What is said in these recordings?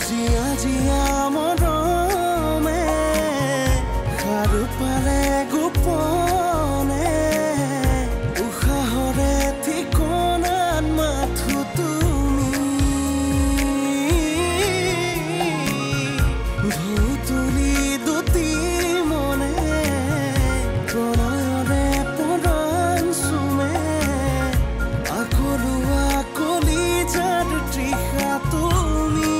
জিয়া জিয়া মৰমে খাৰু পালে গোপনে উশাহৰে ঠিকনাত মাথো তুমি ভৌতুলি দুটি মনে প্ৰণয়ৰে পৰাণ চুমে আকলুৱা কলিজাৰ তৃষা তুমি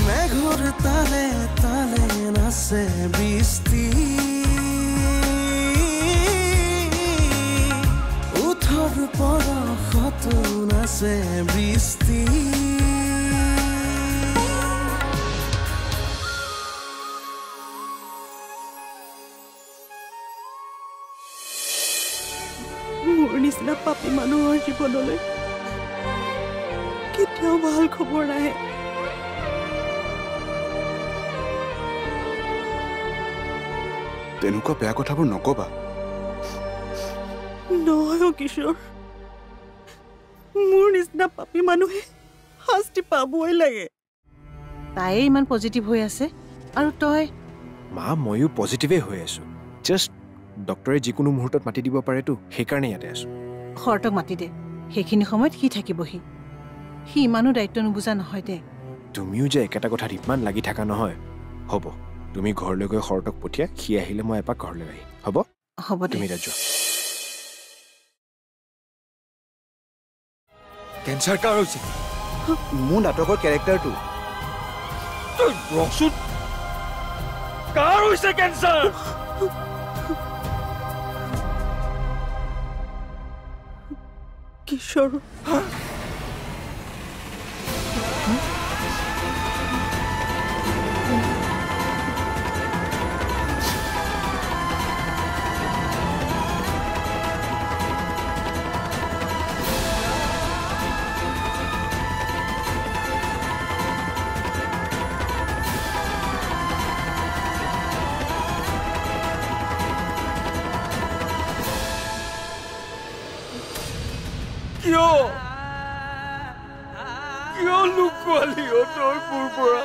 মেঘৰ তালে তালে নাচে বৃষ্টি উঠৰ পৰশতো নাচে বৃষ্টি মোৰ নিচিনা পাপী মানুহৰ জীৱনলৈ কেতিয়াও ভাল খবৰ নাহে তেনেকুৱা বেয়া কথাবোৰ নকবা নহয় কিশোৰ মোৰ নিচিনা পাপী মানুহে শাস্তি পাবই লাগে তাই ইমান পজিটিভ হৈ আছে আৰু তই মা ময়ো পজিটিভে হৈ আছো জাষ্ট ডক্টৰে যিকোনো মুহূৰ্তত মাতি দিব পাৰেতো সেইকাৰণে ইয়াতে আছো শৰতক মাতি দে সেইখিনি সময়ত সি থাকিবহি সি ইমানো দায়িত্ব নুবুজা নহয় দে তুমিও যে একেটা কথাত ইমান লাগি থাকা নহয় হ'ব তুমি ঘৰলৈ গৈ শৰতক পঠিয়া সি আহিলে মই এপাক ঘৰলৈ আহি হ'ব হ'ব তুমি যোৱা কেঞ্চাৰ কাৰ হৈছে মোৰ নাটকৰ কেৰেক্টাৰটো তই ৰচোন কাৰ হৈছে কেঞ্চাৰ কিশোৰ কিয় লুকুৱালি তই মোৰ পৰা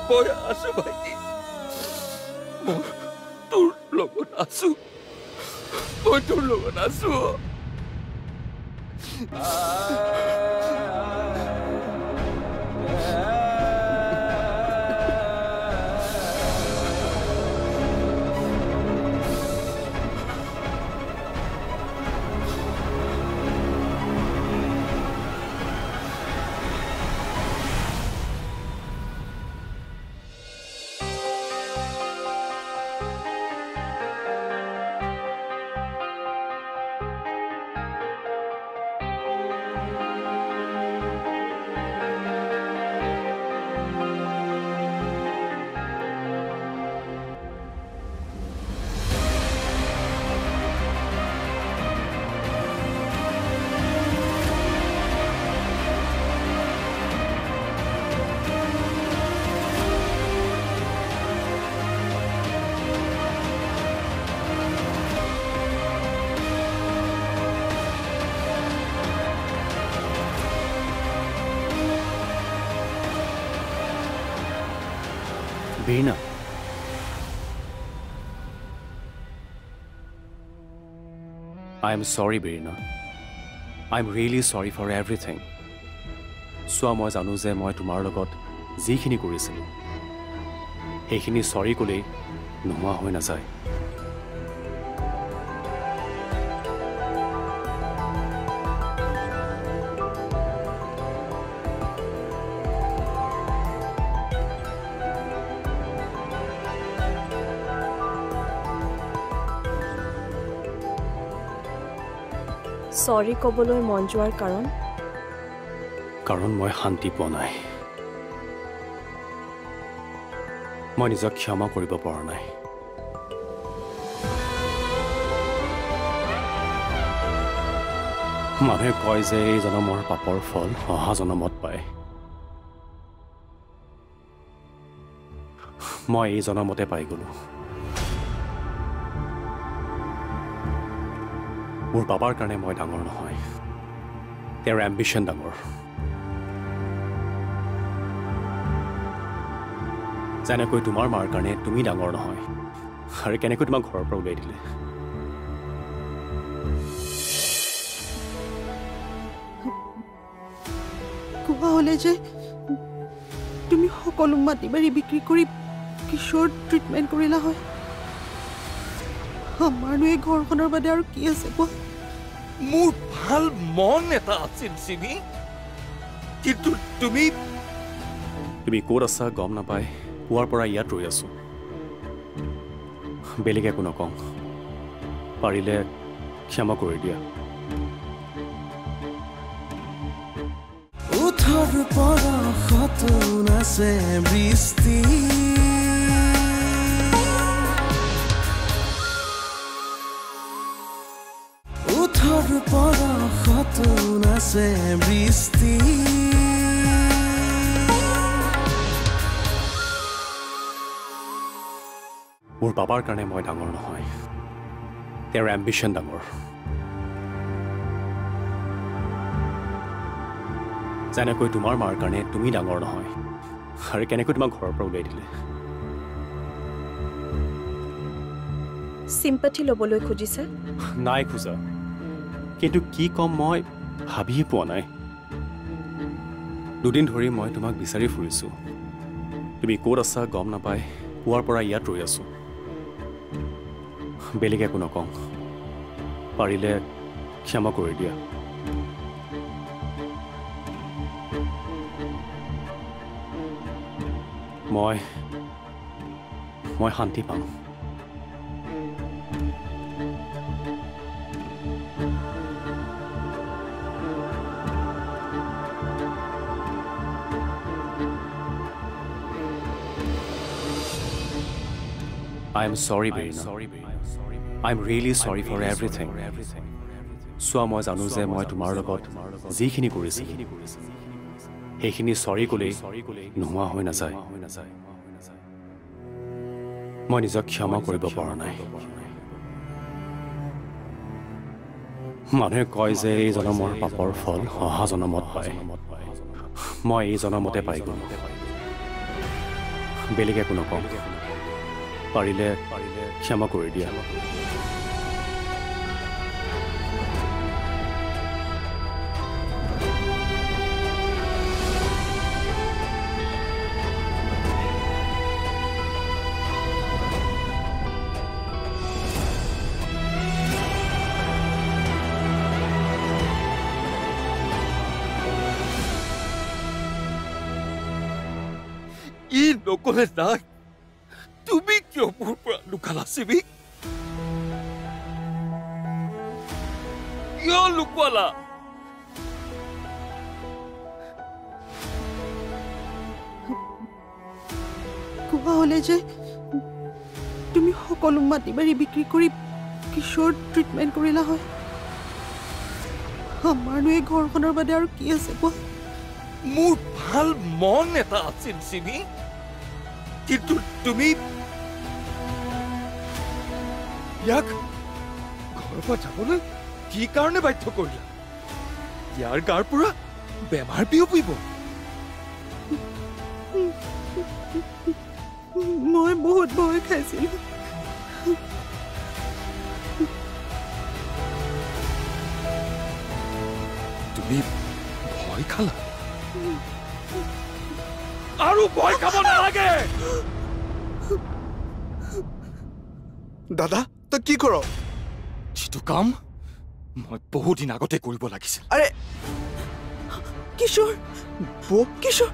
মই আছো ভাইটি মই তোৰ লগত আছো মই তোৰ লগত আছো Veena. I am sorry, Veena. I am really sorry for everything. So মই জানো যে মই তোমাৰ লগত যিখিনি কৰিছিলোঁ সেইখিনি সৰি ক'লেই নোহোৱা হৈ নাযায় সৰি ক'বলৈ মন যোৱাৰ কাৰণ মই শান্তি পোৱা নাই মই নিজক ক্ষমা কৰিব পৰা নাই মানুহে কয় যে এই জনমৰ পাপৰ ফল অহা জনমত পায় মই এই জনমতে পাই গলো মোৰ বাবাৰ কাৰণে মই ডাঙৰ নহয় তেওঁৰ এম্বিশ্যন ডাঙৰ যেনেকৈ তোমাৰ মাৰ কাৰণে তুমি ডাঙৰ নহয় আৰু কেনেকৈ তোমাক ঘৰৰ পৰা উলিয়াই দিলে কোৱা হ'লে যে তুমি সকলো মাটি বাৰী বিক্ৰী কৰি কিশোৰ ট্ৰিটমেণ্ট কৰিলা হয় আমাৰনো এই ঘৰখনৰ বাদে আৰু কি আছে কোৱা মোৰ ভাল মন এটা আছিল চিমি কিন্তু তুমি ক'ত আছা গম নাপায় পুৱাৰ পৰা ইয়াত ৰৈ আছো বেলেগ একো নকওঁ পাৰিলে ক্ষমা কৰি দিয়া উঠৰ পৰশত নাচে বৃষ্টি উঠৰ পৰশত নাচে বৃষ্টি মোৰ বাবাৰ কাৰণে মই ডাঙৰ নহয় তেওঁৰ এম্বিশ্যন ডাঙৰ যেনেকৈ তোমাৰ মাৰ কাৰণে তুমি ডাঙৰ নহয় আৰু কেনেকৈ তোমাক ঘৰৰ পৰা উলিয়াই দিলে চিম্পাথি ল'বলৈ খুজিছে নাই খোজা কিন্তু কি কম মই ভাবিয়ে পোৱা নাই দুদিন ধৰি মই তোমাক বিচাৰি ফুৰিছো তুমি ক'ত আছা গম নাপায় পুৱাৰ পৰা ইয়াত ৰৈ আছো বেলেগ একো নকওঁ পাৰিলে ক্ষমা কৰি দিয়া মই শান্তি পাম I am sorry, Veena. I am really sorry for everything. So মই জানো যে মই তোমাৰ লগত যিখিনি কৰিছিলোঁ সেইখিনি সৰি ক'লেই নোহোৱা হৈ নাযায় মই নিজক ক্ষমা কৰিব পৰা নাই মানুহে কয় যে এই জনমৰ পাপৰ ফল অহা জনমত পায় মই এই জনমতে পাই গলো বেলেগ একো নকওঁ পাৰিলে ক্ষমা কৰি দিয়া ই নকলে নাই তুমি কিয় মোৰ পৰা লুকালা চিমি কিয় লুকুৱালা কোৱা হ'লে যে তুমি সকলো মাটি বাৰী বিক্ৰী কৰি কিশোৰ ট্ৰিটমেণ্ট কৰিলা হয় আমাৰনো এই ঘৰখনৰ বাদে আৰু কি আছে কোৱা মোৰ ভাল মন এটা আছিল চিমি কিন্তু তুমি ইয়াক ঘৰৰ পৰা যাবলৈ কি কাৰণে বাধ্য কৰিলা ইয়াৰ গাৰ পৰা বেমাৰ বিয়পিব বহুত ভয় খাইছিলোঁ। তুমি ভয় খালা? আৰু ভয় খাব নালাগে। দাদা তই কি কৰ? যিটো কাম মই বহুদিন আগতে কৰিব লাগিছিল। আৰে কিশোৰ, কিশোৰ,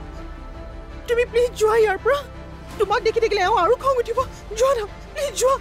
তুমি প্লিজ যোৱা ইয়াৰ পৰা। তোমাক দেখি থাকিলে এওঁ আৰু খং উঠিব। যোৱা না, প্লিজ যোৱা।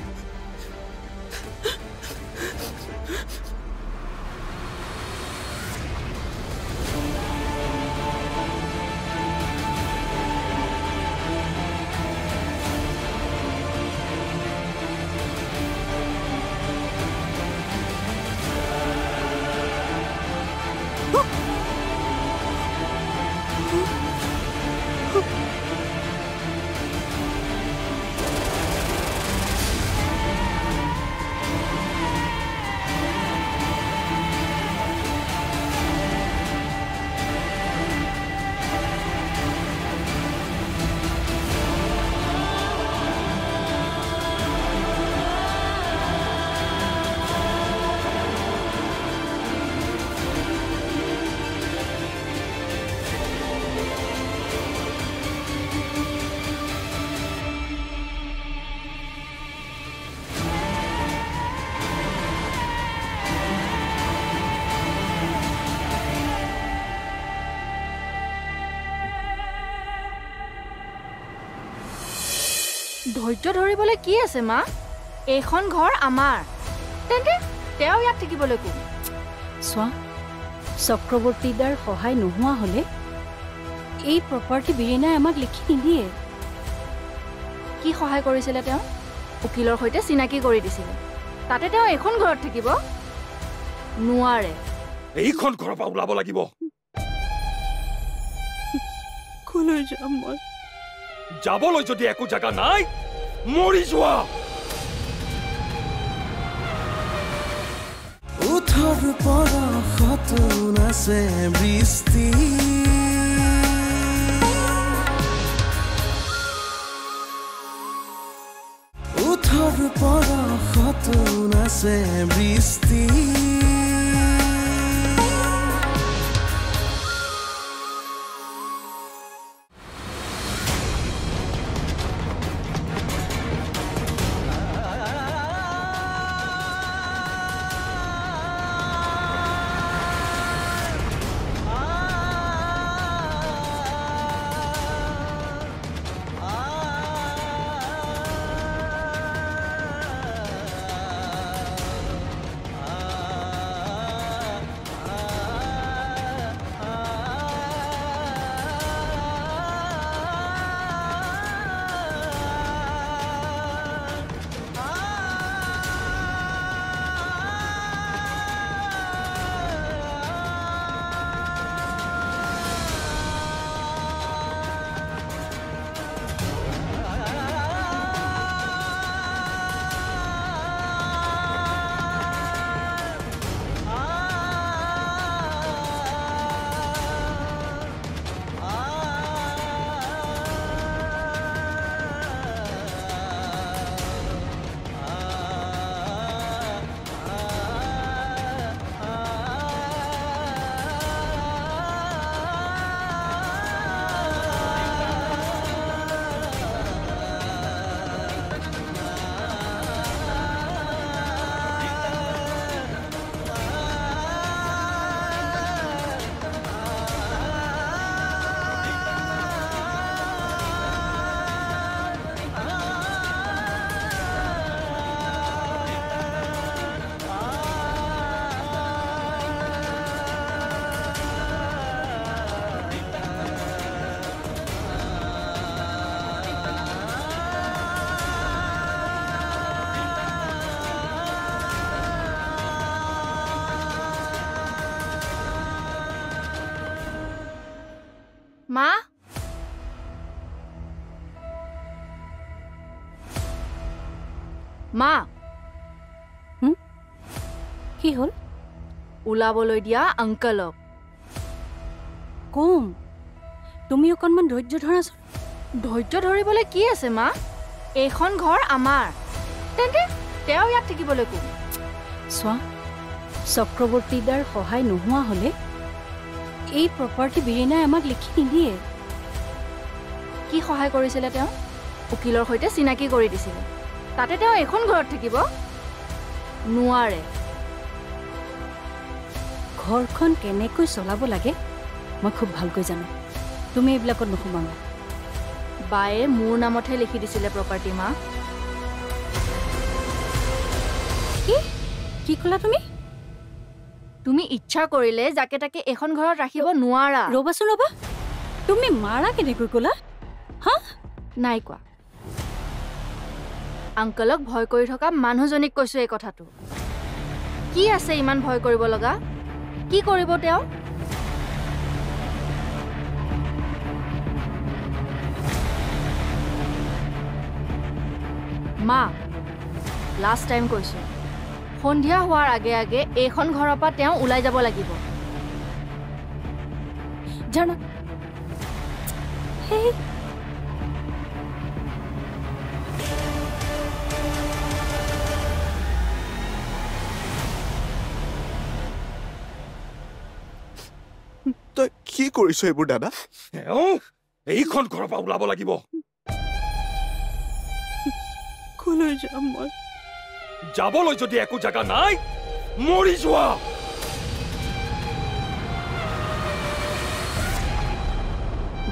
ধৈৰ্য ধৰিবলৈ কি আছে মা? এইখন ঘৰ আমাৰ, তেন্তে তেওঁ ইয়াত থাকিবলৈ কোন? চোৱা, চক্ৰৱৰ্তীদাৰ সহায় নোহোৱা হ'লে এই প্ৰপাৰ্টি বীৰেনাই আমাক লিখি নিদিয়ে। কি সহায় কৰিছিলে তেওঁ? উকিলৰ সৈতে চিনাকি কৰি দিছিলে, তাতে তেওঁ এইখন ঘৰত থাকিব নোৱাৰে। এইখন ঘৰৰ পৰা ওলাব লাগিব। কলৈ যাম মই? যাবলৈ যদি একো জাগা নাই, মৰি যোৱা। ওঠৰ পৰশত নাচে বৃষ্টি, ওঠৰ পৰশত নাচে বৃষ্টি, মা, মা, কি হ'ল? ওলাবলৈ দিয়া আংকলক। কম, তুমি অকণমান ধৈৰ্য ধৰাচোন। ধৈৰ্য ধৰিবলৈ কি আছে মা? এইখন ঘৰ আমাৰ তেন্তে তেওঁ ইয়াত থাকিবলৈ কোন চোৱা চক্ৰৱৰ্তীদাৰ সহায় নোহোৱা হ'লে এই প্ৰপাৰ্টি বিৰিনাই আমাক লিখি নিদিয়ে কি সহায় কৰিছিলে তেওঁ উকিলৰ সৈতে চিনাকি কৰি দিছিলে তাতে তেওঁ এখন ঘৰত থাকিব নোৱাৰে ঘৰখন কেনেকৈ চলাব লাগে মই খুব ভালকৈ জানো তুমি এইবিলাকত নোসোমাবা বায়ে মোৰ নামতহে লিখি দিছিলে প্ৰপাৰ্টি মা কি ক'লা তুমি ইচ্ছা কৰিলে যাকে তাকে এখন ঘৰত ৰাখিব নোৱাৰা ৰ'বাচোন ৰ'বা তুমি মাৰা কেনেকৈ ক'লা হা নাই কোৱা আংকলক ভয় কৰি থকা মানুহজনীক কৈছো এই কথাটো কি আছে ইমান ভয় কৰিব লগা কি কৰিব তেওঁ মা লাষ্ট টাইম কৈছো সন্ধিয়া হোৱাৰ আগে আগে এইখন ঘৰৰ পৰা তেওঁ ওলাই যাব লাগিব জানা হেই তই কি কৰিছ এইবোৰ দাদা এইখন ঘৰৰ পৰা ওলাব লাগিব কলৈ যাম মই যাবলৈ যদি একো জাগা নাই মৰি যোৱা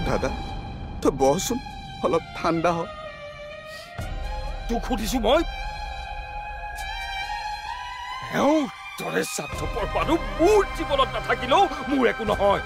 দাদা তই বহচোন অলপ ঠাণ্ডা হ তোক সুধিছো মই তৰে স্বাৰ্থপৰ মানুহ মোৰ জীৱনত নাথাকিলেও মোৰ একো নহয়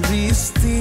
বৃষ্টি